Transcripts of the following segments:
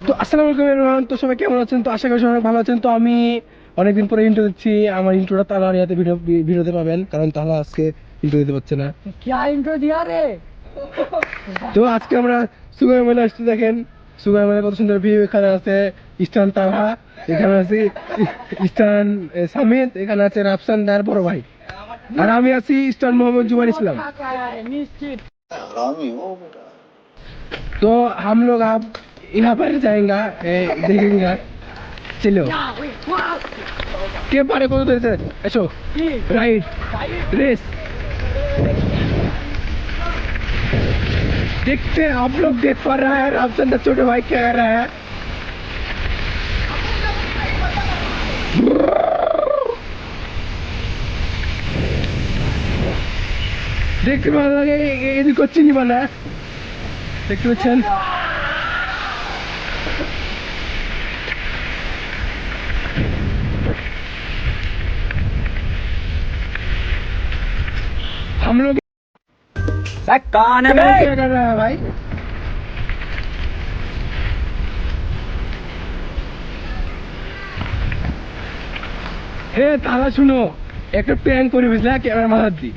তো আসসালামু আলাইকুম এভরিওয়ান। তো সবাই কেমন আছেন? তো আশা করি সবাই ভালো আছেন। তো আমি অনেকদিন পরে ইন্ট্রো দিচ্ছি। আমার ইন্ট্রোটা তাহলে ইয়াতে ভিডিওতে পাবেন, কারণ তাহলে আজকে ইন্ট্রো দিতে পারছে না। क्या इंट्रो दिया रे। তো আজকে আমরা সুগার মেলা আসতে, দেখেন সুগার মেলা কত সুন্দর ভিউ। এখানে আছে ইস্টার্ন তালহা, এখানে আছে ইস্টার্ন সামিদ, এখানে আছে রাফসান দার বড় ভাই, আর আমি আছি ইস্টার্ন মোহাম্মদ जुबान इस्लाम। निश्चित तो हम लोग अब यहाँ पर जाएंगे, देखेंगे। चलो के पारे को देते ऐसो राइट रेस देखते हैं। आप लोग देख पा रहे हैं रामचंद्र छोटे भाई क्या कर रहा है। देखते ভালো লাগে, এদিকে চিনি বানা দেখতে পাচ্ছেন। हम लोग कौन है क्या कर रहा है भाई? হে তারা শুনো, একটা প্র্যাঙ্ক করে বুঝলা ক্যামেরা মাথার দি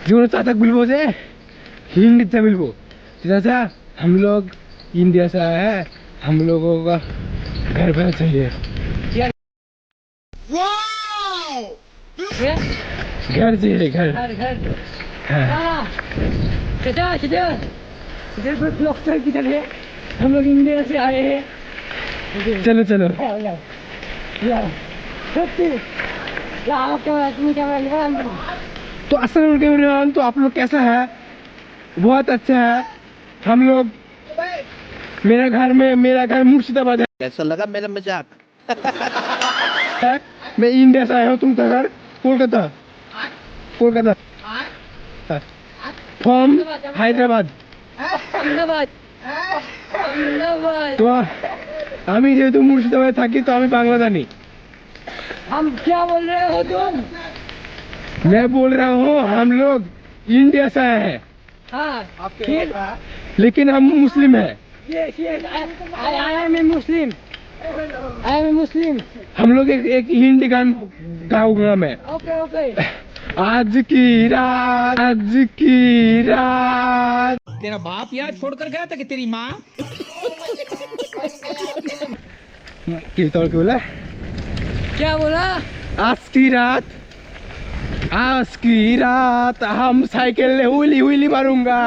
जीवन चाचा बोलबो जे हिंदी से मिलबो। चाचा हम लोग इंडिया से आए हैं, हम लोगों का घर पर चाहिए। घर चाहिए घर। घर घर हाँ। किधर किधर इधर पर डॉक्टर किधर है। हम लोग इंडिया से आए हैं। चलो चलो। सत्य तुम क्या तो अस्सलाम वालेकुम एवरीवन। तो आप लोग कैसा है? बहुत अच्छा है। हम लोग मेरा घर मुर्शिदाबाद है। कैसा लगा मेरा मजाक? मैं इंडिया से आया हूँ, तुम का घर कोलकाता। कोलकाता फ्रॉम हैदराबाद। धन्यवाद धन्यवाद। তো আমি যেহেতু মুর্শিদাবাদে থাকি, তো আমি বাংলা জানি। हम क्या बोल रहे हो तुम। मैं बोल रहा हूँ हम लोग इंडिया से आए हैं, हाँ फिर लेकिन हम मुस्लिम हैं। I am a Muslim. I am a Muslim. हम लोग एक हिंदी गान गाऊंगा मैं। Okay okay. आज की रात तेरा बाप यार छोड़ कर गया था कि तेरी माँ? কি তোর কি বলে? क्या बोला। आज की रात हम साइकिल ले हुईली हुईली मारूंगा।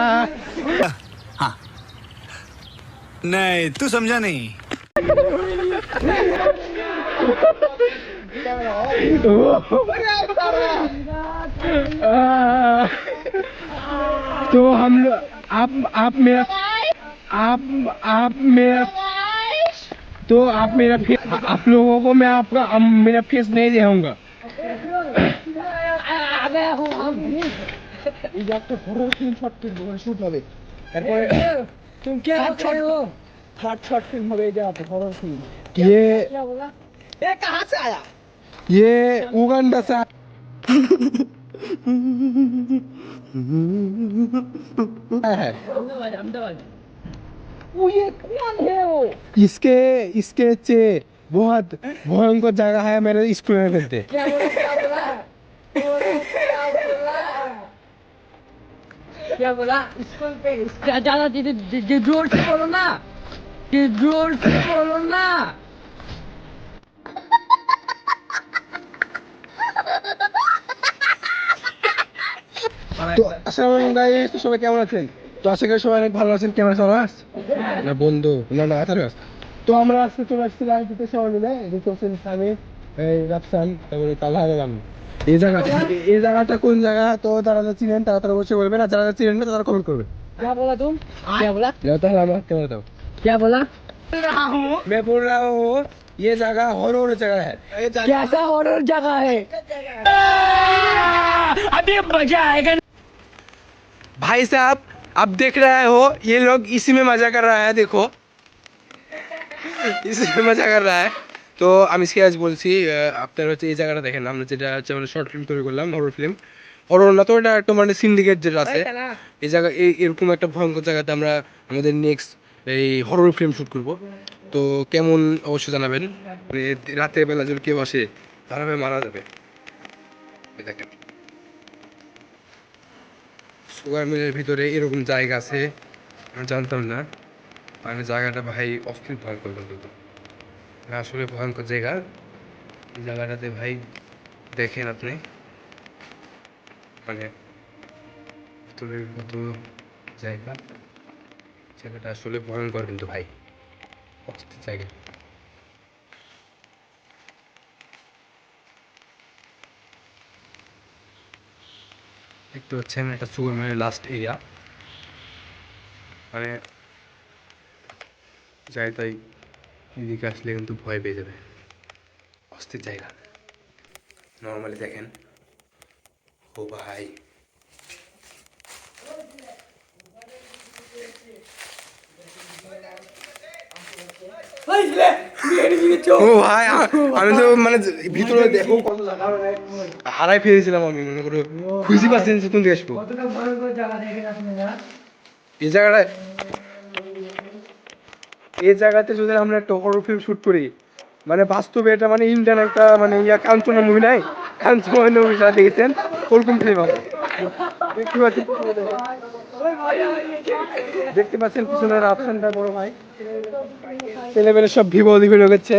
नहीं तू समझा नहीं। तो हम लोग आप मेरा तो आप मेरा फेस, आप लोगों को मैं आपका मेरा फेस नहीं दिखाऊंगा। अबे हूँ हम तुम क्या कर रहे हो। थर्ड शॉर्ट फिल्म हो गई हॉरर फिल्म। क्या बोला। ये कहाँ से आया? ये उगांडा से आया है। अहमदाबाद अहमदाबाद। वो ये कौन है वो। इसके चे बहुत भयंकर जगह है मेरे स्कूल में मिलते। क्या बोला क्या बोला क्या बोला स्कूल पे ज्यादा जोर से बोलो ना, जोर से बोलो ना। তো আসসালামু আলাইকুম গাইস। তো সবাই কেমন আছেন? তো আশা করি সবাই অনেক ভালো আছেন। ক্যামেরা চালাস না বন্ধু? না আতারাস। তো আমরা আজকে চলে আসছি রাজনীতি সবাই মিলে। এদিকে হচ্ছেন স্বামী, এই রাফসান, তারপরে তালহা গাম। এই জায়গাটা কোন জায়গা? তো যারা চিনেন তারা অবশ্যই বলবেন, আর যারা চিনেন না তারা কমেন্ট করবেন। क्या बोला तुम क्या बोला তাহলে আমার ক্যামেরা দাও। क्या बोला। मैं बोल रहा हूँ ये जगह हॉरर जगह है। कैसा हॉरर जगह है। अभी मजा आएगा। भाई साहब आप देख रहे हो, ये लोग इसी में मजा कर रहा है। देखो इसी में मजा कर रहा है। তো আমি সিরাজ বলছি। আপনারা হচ্ছে এই জায়গাটা দেখেন, আমরা যেটা হচ্ছে আমরা শর্ট ফিল্ম তৈরি করলাম, হরর ফিল্ম। হরর না তো, এটা একটা মানে সিন্ডিকেট যেটা আছে এই জায়গা, এরকম একটা ভয়ঙ্কর জায়গাতে আমরা আমাদের নেক্সট এই হরর ফিল্ম শ্যুট করব। তো কেমন অবশ্যই জানাবেন। মানে রাতের বেলা যদি কেউ আসে তারা মারা যাবে। এই দেখেন সুগার মিলের ভিতরে এরকম জায়গা আছে আমি জানতাম না। মানে জায়গাটা ভাই অস্থির ভয়ঙ্কর, কিন্তু আসলে ভয়ঙ্কর জায়গা। এই জায়গাটাতে ভাই দেখেন আপনি, মানে ভিতরের কত জায়গা, জায়গাটা আসলে ভয়ঙ্কর কিন্তু ভাই, অস্থির জায়গা। দেখতে পাচ্ছেন এটা সুগার মিলের লাস্ট এরিয়া, মানে যাই তাই এদিকে আসলে কিন্তু ভয় পেয়ে যাবে, অস্থির জায়গা। নর্মালি দেখেন, ও ভাই ও ভাই আমি তো মানে ভিতরে দেখো কত জায়গা হারাই ফেলেছিলাম, আমি মনে করো খুঁজে পাচ্ছি না কোন দিকে আসবো। এই জায়গাটায়, এই জায়গাতে যদি আমরা একটা হরর ফিল্ম শুট করি, মানে বাস্তবে এটা মানে ইন্ডিয়ান একটা মানে কাঞ্চনা মুভি নাই, কাঞ্চনা মুভি যারা দেখেছেন ওরকম ফিল্ম হবে। দেখতে পাচ্ছেন, দেখতে পাচ্ছেন পিছনের অপশনটা বড় ভাই, ছেলেবেলে সব ভিভো দিকে ঢুকেছে।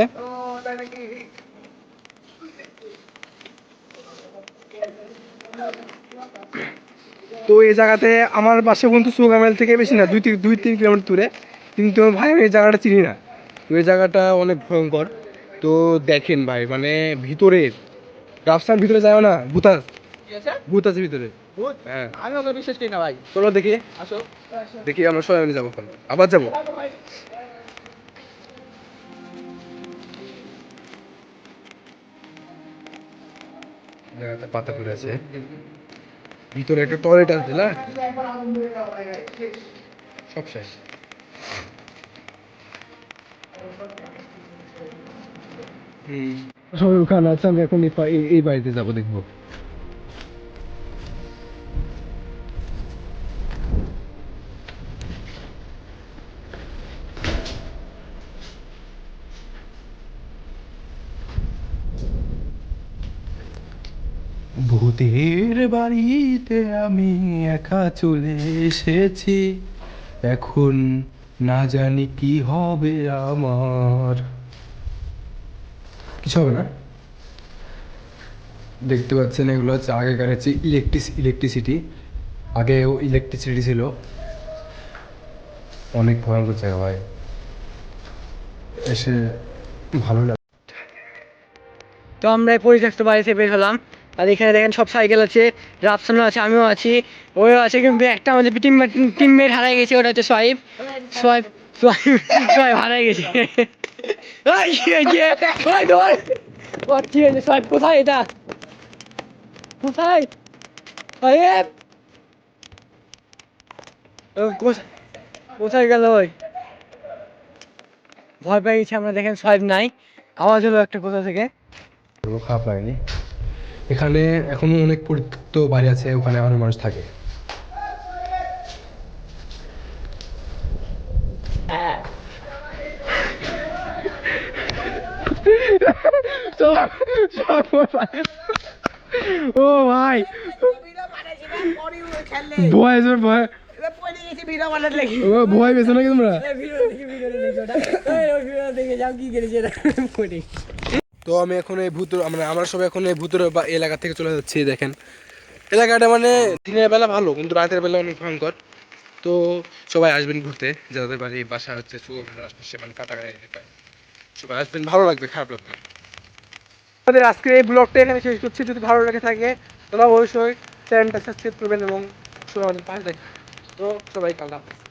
তো এই জায়গাতে আমার বাসা কিন্তু সুগামেল থেকে বেশি না, 2-3 কিলোমিটার দূরে, কিন্তু ভাই আমি এই জায়গাটা চিনি না। তো এই জায়গাটা অনেক ভয়ঙ্কর। তো দেখেন ভাই, মানে ভিতরে রাস্তার ভিতরে যায় না, ভূত আছে ভিতরে। হ্যাঁ আমি ওকে বিশ্বাস করি না ভাই। চলো দেখি, আসো। দেখি আমরা সবাই মিলে যাবো, আবার যাবো। জায়গাটা পাতা পড়ে আছে, ভিতরে একটা টয়লেট আছে না, সব শেষ। সবাই ওখানে আছে, আমি এখন এই বাড়িতে যাবো, দেখবো। ভূতের বাড়িতে আমি একা চলে এসেছি, এখন না জানি কি হবে আমার। কিছু হবে না। দেখতে পাচ্ছেন এগুলো হচ্ছে আগেকার হচ্ছে ইলেকট্রিসিটি, আগেও ইলেকট্রিসিটি ছিল। অনেক ভয়ঙ্কর জায়গা ভাই, এসে ভালো লাগে। তো আমরা এই পরিত্যক্ত বাড়িতে বের হলাম, আর এখানে দেখেন সব সাইকেল আছে, রাফসানও আছে, আমিও আছি, ওও আছে, কিন্তু একটা আমাদের টিমমেট হারাই গেছে, ওটা হচ্ছে সোয়াইব। সোয়াইব সোয়াইব সোয়াইব হারাই গেছে। ওই কি হয়েছে? ওই ধর! ওর কি হয়েছে? সোয়াইব কোথায় এটা? কোথায়? সোয়াইব! ও কোথায় গেল ওই? ভয় পেয়ে গেছি আমরা, দেখেন সোয়াইব নাই, আওয়াজ হলো একটা কোথা থেকে। খারাপ লাগেনি। এখানে এখনো অনেক পরিত্যক্ত বাড়ি আছে, ওখানে অনেক মানুষ থাকে। ও ভাই ভয় ভয় ভয় পেয়েছো নাকি তোমরা? তো আমি এখন এই ভূতর মানে আমরা সবাই এখন এই ভূতর এলাকা থেকে চলে যাচ্ছি। দেখেন এলাকাটা মানে দিনের বেলা ভালো, কিন্তু রাতের বেলা অনেক ভয়ঙ্কর। তো সবাই আসবেন ঘুরতে, যাদের বাড়ি বাসা হচ্ছে আশেপাশে, মানে কাটাকাটি এলাকায়, সবাই আসবেন, ভালো লাগবে, খারাপ লাগবে। আমাদের আজকে এই ব্লগটা এখানে শেষ করছি। যদি ভালো লেগে থাকে তাহলে অবশ্যই চ্যানেলটা সাবস্ক্রাইব করবেন এবং সবাই আমাদের পাশে থাকবেন। তো সবাই আল্লাহ হাফেজ।